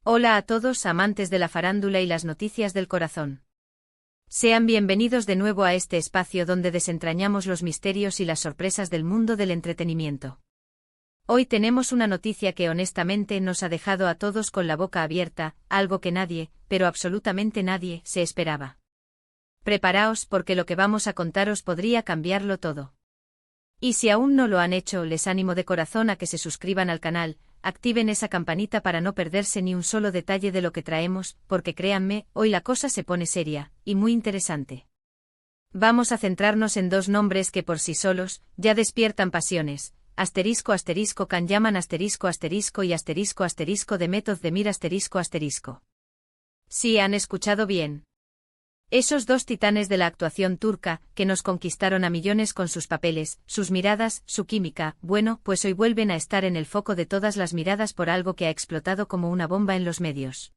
Hola a todos amantes de la farándula y las noticias del corazón. Sean bienvenidos de nuevo a este espacio donde desentrañamos los misterios y las sorpresas del mundo del entretenimiento. Hoy tenemos una noticia que honestamente nos ha dejado a todos con la boca abierta, algo que nadie, pero absolutamente nadie, se esperaba. Preparaos porque lo que vamos a contaros podría cambiarlo todo. Y si aún no lo han hecho, les animo de corazón a que se suscriban al canal, activen esa campanita para no perderse ni un solo detalle de lo que traemos, porque créanme, hoy la cosa se pone seria, y muy interesante. Vamos a centrarnos en dos nombres que por sí solos, ya despiertan pasiones, **Can Yaman **y de Method de Mir **. Sí, han escuchado bien. Esos dos titanes de la actuación turca, que nos conquistaron a millones con sus papeles, sus miradas, su química, bueno, pues hoy vuelven a estar en el foco de todas las miradas por algo que ha explotado como una bomba en los medios.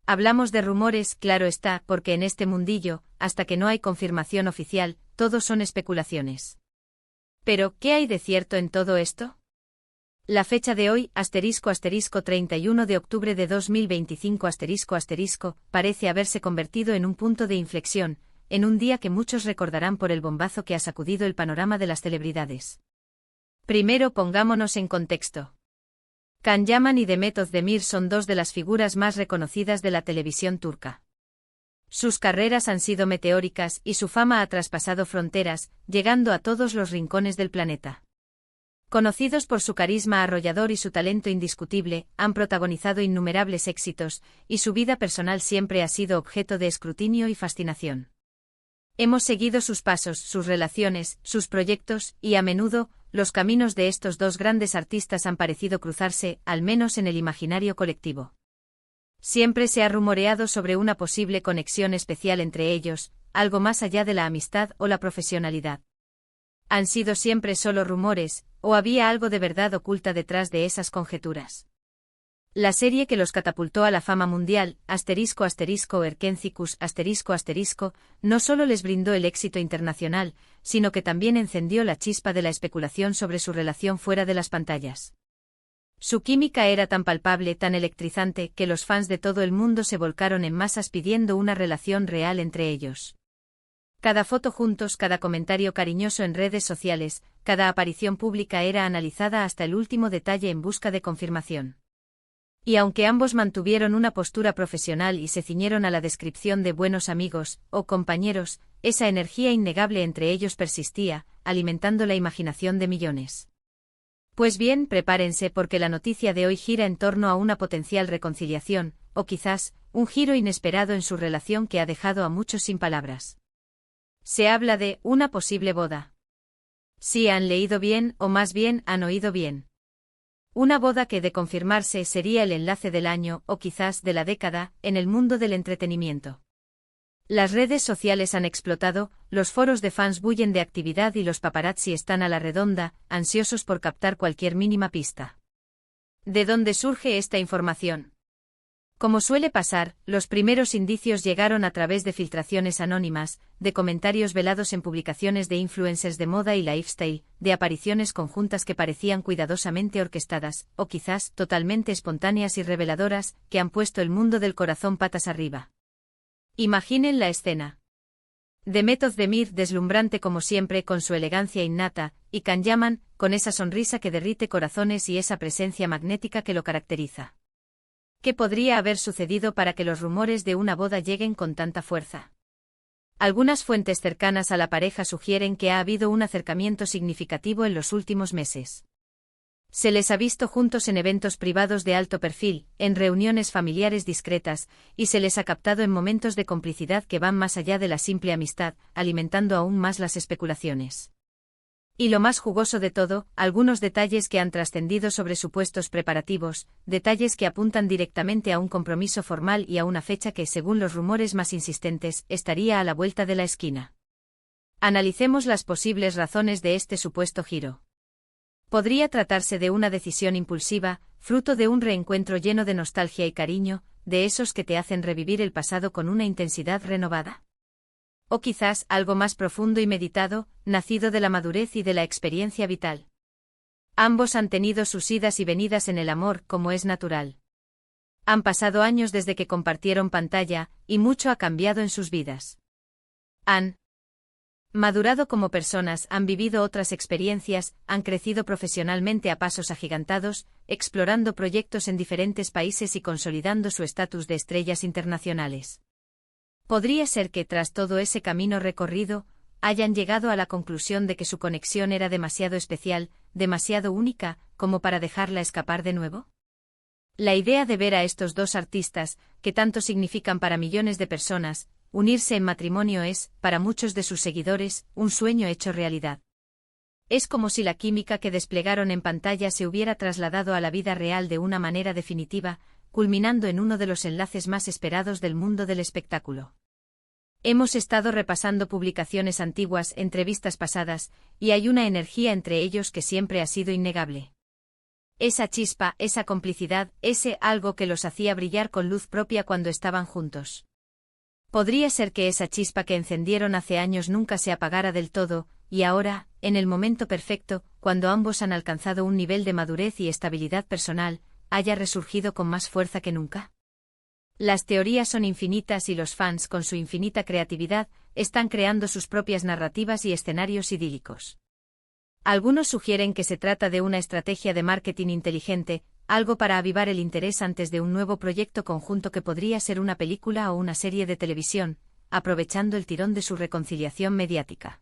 Hablamos de rumores, claro está, porque en este mundillo, hasta que no hay confirmación oficial, todo son especulaciones. Pero, ¿qué hay de cierto en todo esto? La fecha de hoy, *31 de octubre de 2025 parece haberse convertido en un punto de inflexión, en un día que muchos recordarán por el bombazo que ha sacudido el panorama de las celebridades. Primero pongámonos en contexto. Can Yaman y Demet Özdemir son dos de las figuras más reconocidas de la televisión turca. Sus carreras han sido meteóricas y su fama ha traspasado fronteras, llegando a todos los rincones del planeta. Conocidos por su carisma arrollador y su talento indiscutible, han protagonizado innumerables éxitos, y su vida personal siempre ha sido objeto de escrutinio y fascinación. Hemos seguido sus pasos, sus relaciones, sus proyectos, y a menudo, los caminos de estos dos grandes artistas han parecido cruzarse, al menos en el imaginario colectivo. Siempre se ha rumoreado sobre una posible conexión especial entre ellos, algo más allá de la amistad o la profesionalidad. ¿Han sido siempre solo rumores, o había algo de verdad oculta detrás de esas conjeturas? La serie que los catapultó a la fama mundial, **Erkencicus**, no solo les brindó el éxito internacional, sino que también encendió la chispa de la especulación sobre su relación fuera de las pantallas. Su química era tan palpable, tan electrizante, que los fans de todo el mundo se volcaron en masas pidiendo una relación real entre ellos. Cada foto juntos, cada comentario cariñoso en redes sociales, cada aparición pública era analizada hasta el último detalle en busca de confirmación. Y aunque ambos mantuvieron una postura profesional y se ciñeron a la descripción de buenos amigos, o compañeros, esa energía innegable entre ellos persistía, alimentando la imaginación de millones. Pues bien, prepárense porque la noticia de hoy gira en torno a una potencial reconciliación, o quizás, un giro inesperado en su relación que ha dejado a muchos sin palabras. Se habla de una posible boda. Sí, han leído bien, o más bien, han oído bien. Una boda que, de confirmarse, sería el enlace del año, o quizás de la década, en el mundo del entretenimiento. Las redes sociales han explotado, los foros de fans bullen de actividad y los paparazzi están a la redonda, ansiosos por captar cualquier mínima pista. ¿De dónde surge esta información? Como suele pasar, los primeros indicios llegaron a través de filtraciones anónimas, de comentarios velados en publicaciones de influencers de moda y lifestyle, de apariciones conjuntas que parecían cuidadosamente orquestadas, o quizás totalmente espontáneas y reveladoras, que han puesto el mundo del corazón patas arriba. Imaginen la escena. Demet Özdemir, deslumbrante como siempre con su elegancia innata, y Can Yaman, con esa sonrisa que derrite corazones y esa presencia magnética que lo caracteriza. ¿Qué podría haber sucedido para que los rumores de una boda lleguen con tanta fuerza? Algunas fuentes cercanas a la pareja sugieren que ha habido un acercamiento significativo en los últimos meses. Se les ha visto juntos en eventos privados de alto perfil, en reuniones familiares discretas, y se les ha captado en momentos de complicidad que van más allá de la simple amistad, alimentando aún más las especulaciones. Y lo más jugoso de todo, algunos detalles que han trascendido sobre supuestos preparativos, detalles que apuntan directamente a un compromiso formal y a una fecha que, según los rumores más insistentes, estaría a la vuelta de la esquina. Analicemos las posibles razones de este supuesto giro. Podría tratarse de una decisión impulsiva, fruto de un reencuentro lleno de nostalgia y cariño, de esos que te hacen revivir el pasado con una intensidad renovada. O quizás algo más profundo y meditado, nacido de la madurez y de la experiencia vital. Ambos han tenido sus idas y venidas en el amor, como es natural. Han pasado años desde que compartieron pantalla, y mucho ha cambiado en sus vidas. Han madurado como personas, han vivido otras experiencias, han crecido profesionalmente a pasos agigantados, explorando proyectos en diferentes países y consolidando su estatus de estrellas internacionales. Podría ser que, tras todo ese camino recorrido, hayan llegado a la conclusión de que su conexión era demasiado especial, demasiado única, como para dejarla escapar de nuevo. La idea de ver a estos dos artistas, que tanto significan para millones de personas, unirse en matrimonio es, para muchos de sus seguidores, un sueño hecho realidad. Es como si la química que desplegaron en pantalla se hubiera trasladado a la vida real de una manera definitiva, culminando en uno de los enlaces más esperados del mundo del espectáculo. Hemos estado repasando publicaciones antiguas, entrevistas pasadas, y hay una energía entre ellos que siempre ha sido innegable. Esa chispa, esa complicidad, ese algo que los hacía brillar con luz propia cuando estaban juntos. Podría ser que esa chispa que encendieron hace años nunca se apagara del todo, y ahora, en el momento perfecto, cuando ambos han alcanzado un nivel de madurez y estabilidad personal, haya resurgido con más fuerza que nunca. Las teorías son infinitas y los fans, con su infinita creatividad, están creando sus propias narrativas y escenarios idílicos. Algunos sugieren que se trata de una estrategia de marketing inteligente, algo para avivar el interés antes de un nuevo proyecto conjunto que podría ser una película o una serie de televisión, aprovechando el tirón de su reconciliación mediática.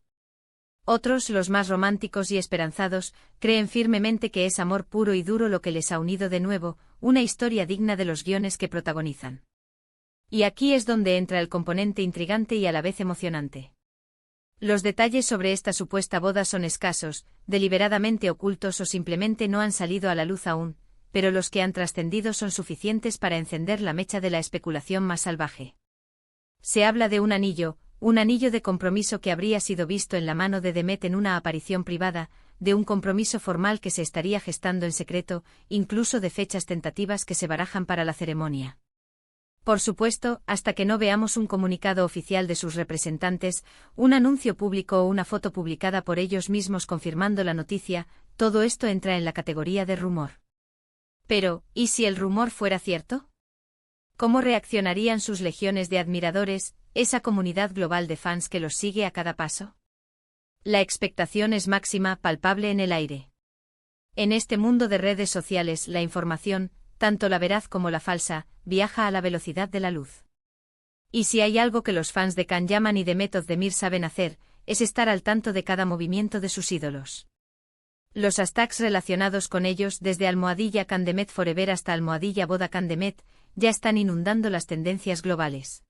Otros, los más románticos y esperanzados, creen firmemente que es amor puro y duro lo que les ha unido de nuevo, una historia digna de los guiones que protagonizan. Y aquí es donde entra el componente intrigante y a la vez emocionante. Los detalles sobre esta supuesta boda son escasos, deliberadamente ocultos o simplemente no han salido a la luz aún, pero los que han trascendido son suficientes para encender la mecha de la especulación más salvaje. Se habla de un anillo de compromiso que habría sido visto en la mano de Demet en una aparición privada, de un compromiso formal que se estaría gestando en secreto, incluso de fechas tentativas que se barajan para la ceremonia. Por supuesto, hasta que no veamos un comunicado oficial de sus representantes, un anuncio público o una foto publicada por ellos mismos confirmando la noticia, todo esto entra en la categoría de rumor. Pero, ¿y si el rumor fuera cierto? ¿Cómo reaccionarían sus legiones de admiradores, esa comunidad global de fans que los sigue a cada paso? La expectación es máxima, palpable en el aire. En este mundo de redes sociales, la información, tanto la veraz como la falsa, viaja a la velocidad de la luz. Y si hay algo que los fans de Can Yaman y de Method Demir saben hacer, es estar al tanto de cada movimiento de sus ídolos. Los hashtags relacionados con ellos, desde almohadilla Candemet Forever hasta almohadilla Boda Candemet, ya están inundando las tendencias globales.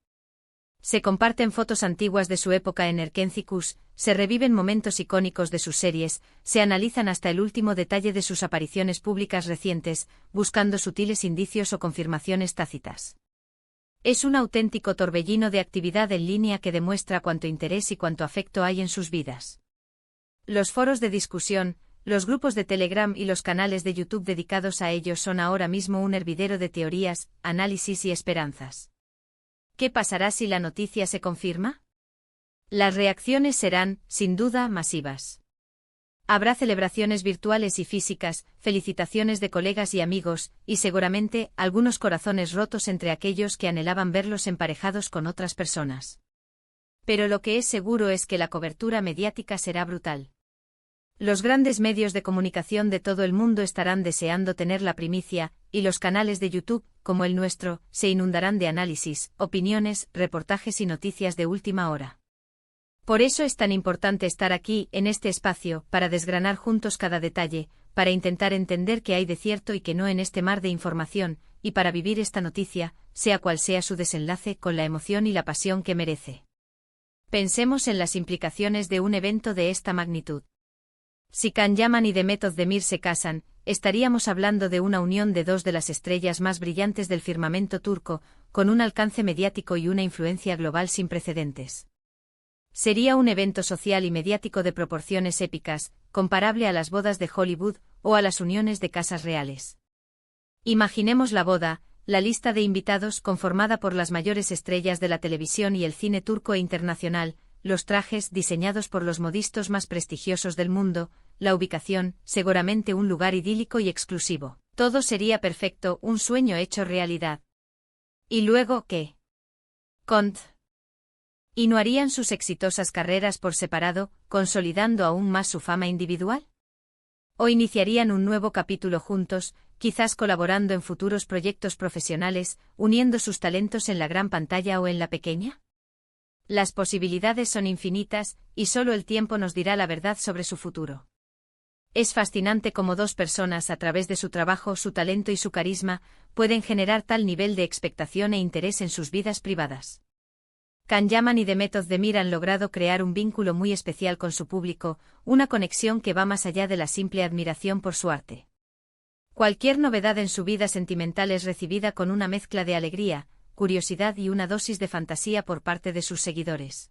Se comparten fotos antiguas de su época en Erkencicus, se reviven momentos icónicos de sus series, se analizan hasta el último detalle de sus apariciones públicas recientes, buscando sutiles indicios o confirmaciones tácitas. Es un auténtico torbellino de actividad en línea que demuestra cuánto interés y cuánto afecto hay en sus vidas. Los foros de discusión, los grupos de Telegram y los canales de YouTube dedicados a ellos son ahora mismo un hervidero de teorías, análisis y esperanzas. ¿Qué pasará si la noticia se confirma? Las reacciones serán, sin duda, masivas. Habrá celebraciones virtuales y físicas, felicitaciones de colegas y amigos, y seguramente, algunos corazones rotos entre aquellos que anhelaban verlos emparejados con otras personas. Pero lo que es seguro es que la cobertura mediática será brutal. Los grandes medios de comunicación de todo el mundo estarán deseando tener la primicia, y los canales de YouTube, como el nuestro, se inundarán de análisis, opiniones, reportajes y noticias de última hora. Por eso es tan importante estar aquí, en este espacio, para desgranar juntos cada detalle, para intentar entender qué hay de cierto y qué no en este mar de información, y para vivir esta noticia, sea cual sea su desenlace, con la emoción y la pasión que merece. Pensemos en las implicaciones de un evento de esta magnitud. Si Can Yaman y Method Demir se casan, estaríamos hablando de una unión de dos de las estrellas más brillantes del firmamento turco, con un alcance mediático y una influencia global sin precedentes. Sería un evento social y mediático de proporciones épicas, comparable a las bodas de Hollywood o a las uniones de casas reales. Imaginemos la boda, la lista de invitados conformada por las mayores estrellas de la televisión y el cine turco e internacional, los trajes diseñados por los modistos más prestigiosos del mundo, la ubicación, seguramente un lugar idílico y exclusivo. Todo sería perfecto, un sueño hecho realidad. ¿Y luego qué? ¿Continuarían sus exitosas carreras por separado, consolidando aún más su fama individual? ¿O iniciarían un nuevo capítulo juntos, quizás colaborando en futuros proyectos profesionales, uniendo sus talentos en la gran pantalla o en la pequeña? Las posibilidades son infinitas, y solo el tiempo nos dirá la verdad sobre su futuro. Es fascinante cómo dos personas, a través de su trabajo, su talento y su carisma, pueden generar tal nivel de expectación e interés en sus vidas privadas. Can Yaman y Demet Özdemir han logrado crear un vínculo muy especial con su público, una conexión que va más allá de la simple admiración por su arte. Cualquier novedad en su vida sentimental es recibida con una mezcla de alegría, curiosidad y una dosis de fantasía por parte de sus seguidores.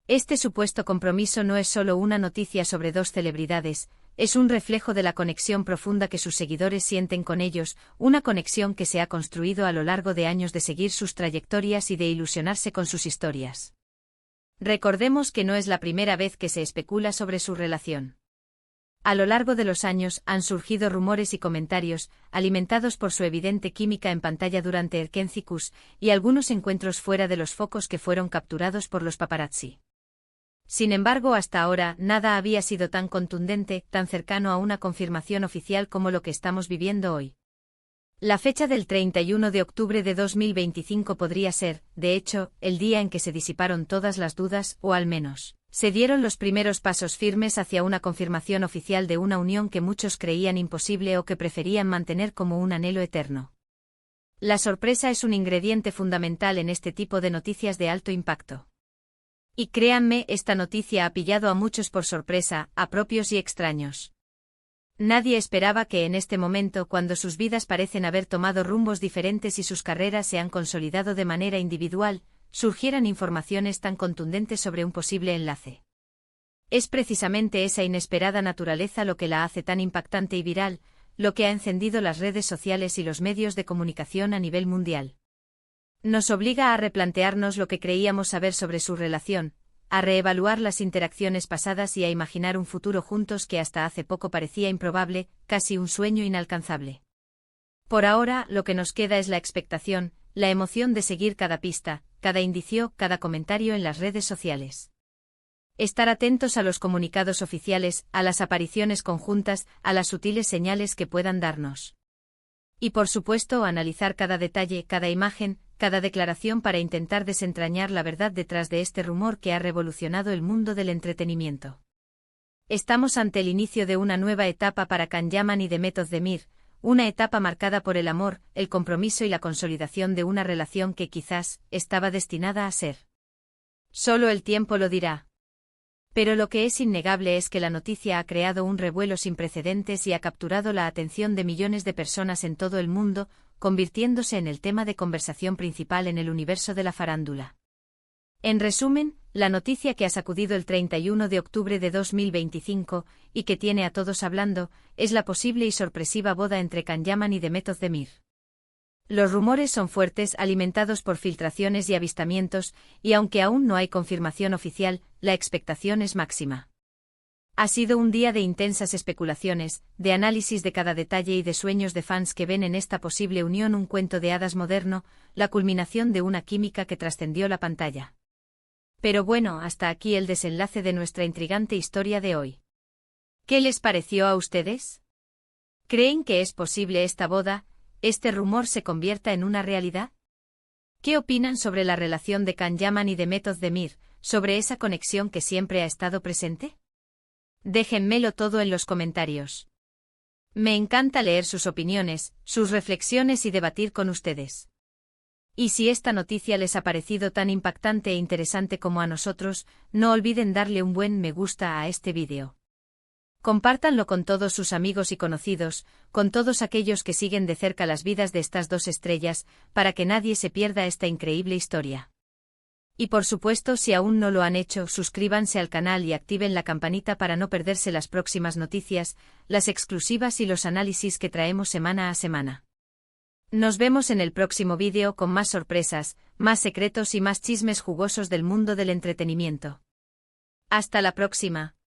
Este supuesto compromiso no es solo una noticia sobre dos celebridades, es un reflejo de la conexión profunda que sus seguidores sienten con ellos, una conexión que se ha construido a lo largo de años de seguir sus trayectorias y de ilusionarse con sus historias. Recordemos que no es la primera vez que se especula sobre su relación. A lo largo de los años han surgido rumores y comentarios, alimentados por su evidente química en pantalla durante el Kencicus y algunos encuentros fuera de los focos que fueron capturados por los paparazzi. Sin embargo, hasta ahora, nada había sido tan contundente, tan cercano a una confirmación oficial como lo que estamos viviendo hoy. La fecha del 31 de octubre de 2025 podría ser, de hecho, el día en que se disiparon todas las dudas, o al menos, se dieron los primeros pasos firmes hacia una confirmación oficial de una unión que muchos creían imposible o que preferían mantener como un anhelo eterno. La sorpresa es un ingrediente fundamental en este tipo de noticias de alto impacto. Y créanme, esta noticia ha pillado a muchos por sorpresa, a propios y extraños. Nadie esperaba que en este momento, cuando sus vidas parecen haber tomado rumbos diferentes y sus carreras se han consolidado de manera individual, surgieran informaciones tan contundentes sobre un posible enlace. Es precisamente esa inesperada naturaleza lo que la hace tan impactante y viral, lo que ha encendido las redes sociales y los medios de comunicación a nivel mundial. Nos obliga a replantearnos lo que creíamos saber sobre su relación, a reevaluar las interacciones pasadas y a imaginar un futuro juntos que hasta hace poco parecía improbable, casi un sueño inalcanzable. Por ahora, lo que nos queda es la expectación, la emoción de seguir cada pista, cada indicio, cada comentario en las redes sociales. Estar atentos a los comunicados oficiales, a las apariciones conjuntas, a las sutiles señales que puedan darnos. Y por supuesto, analizar cada detalle, cada imagen, cada declaración para intentar desentrañar la verdad detrás de este rumor que ha revolucionado el mundo del entretenimiento. Estamos ante el inicio de una nueva etapa para Can Yaman y Demet Özdemir, una etapa marcada por el amor, el compromiso y la consolidación de una relación que quizás estaba destinada a ser. Solo el tiempo lo dirá. Pero lo que es innegable es que la noticia ha creado un revuelo sin precedentes y ha capturado la atención de millones de personas en todo el mundo, convirtiéndose en el tema de conversación principal en el universo de la farándula. En resumen, la noticia que ha sacudido el 31 de octubre de 2025, y que tiene a todos hablando, es la posible y sorpresiva boda entre Can Yaman y Demet Özdemir. Los rumores son fuertes, alimentados por filtraciones y avistamientos, y aunque aún no hay confirmación oficial, la expectación es máxima. Ha sido un día de intensas especulaciones, de análisis de cada detalle y de sueños de fans que ven en esta posible unión un cuento de hadas moderno, la culminación de una química que trascendió la pantalla. Pero bueno, hasta aquí el desenlace de nuestra intrigante historia de hoy. ¿Qué les pareció a ustedes? ¿Creen que es posible esta boda, este rumor se convierta en una realidad? ¿Qué opinan sobre la relación de Can Yaman y Demet Özdemir, sobre esa conexión que siempre ha estado presente? Déjenmelo todo en los comentarios. Me encanta leer sus opiniones, sus reflexiones y debatir con ustedes. Y si esta noticia les ha parecido tan impactante e interesante como a nosotros, no olviden darle un buen me gusta a este vídeo. Compártanlo con todos sus amigos y conocidos, con todos aquellos que siguen de cerca las vidas de estas dos estrellas, para que nadie se pierda esta increíble historia. Y por supuesto, si aún no lo han hecho, suscríbanse al canal y activen la campanita para no perderse las próximas noticias, las exclusivas y los análisis que traemos semana a semana. Nos vemos en el próximo vídeo con más sorpresas, más secretos y más chismes jugosos del mundo del entretenimiento. Hasta la próxima.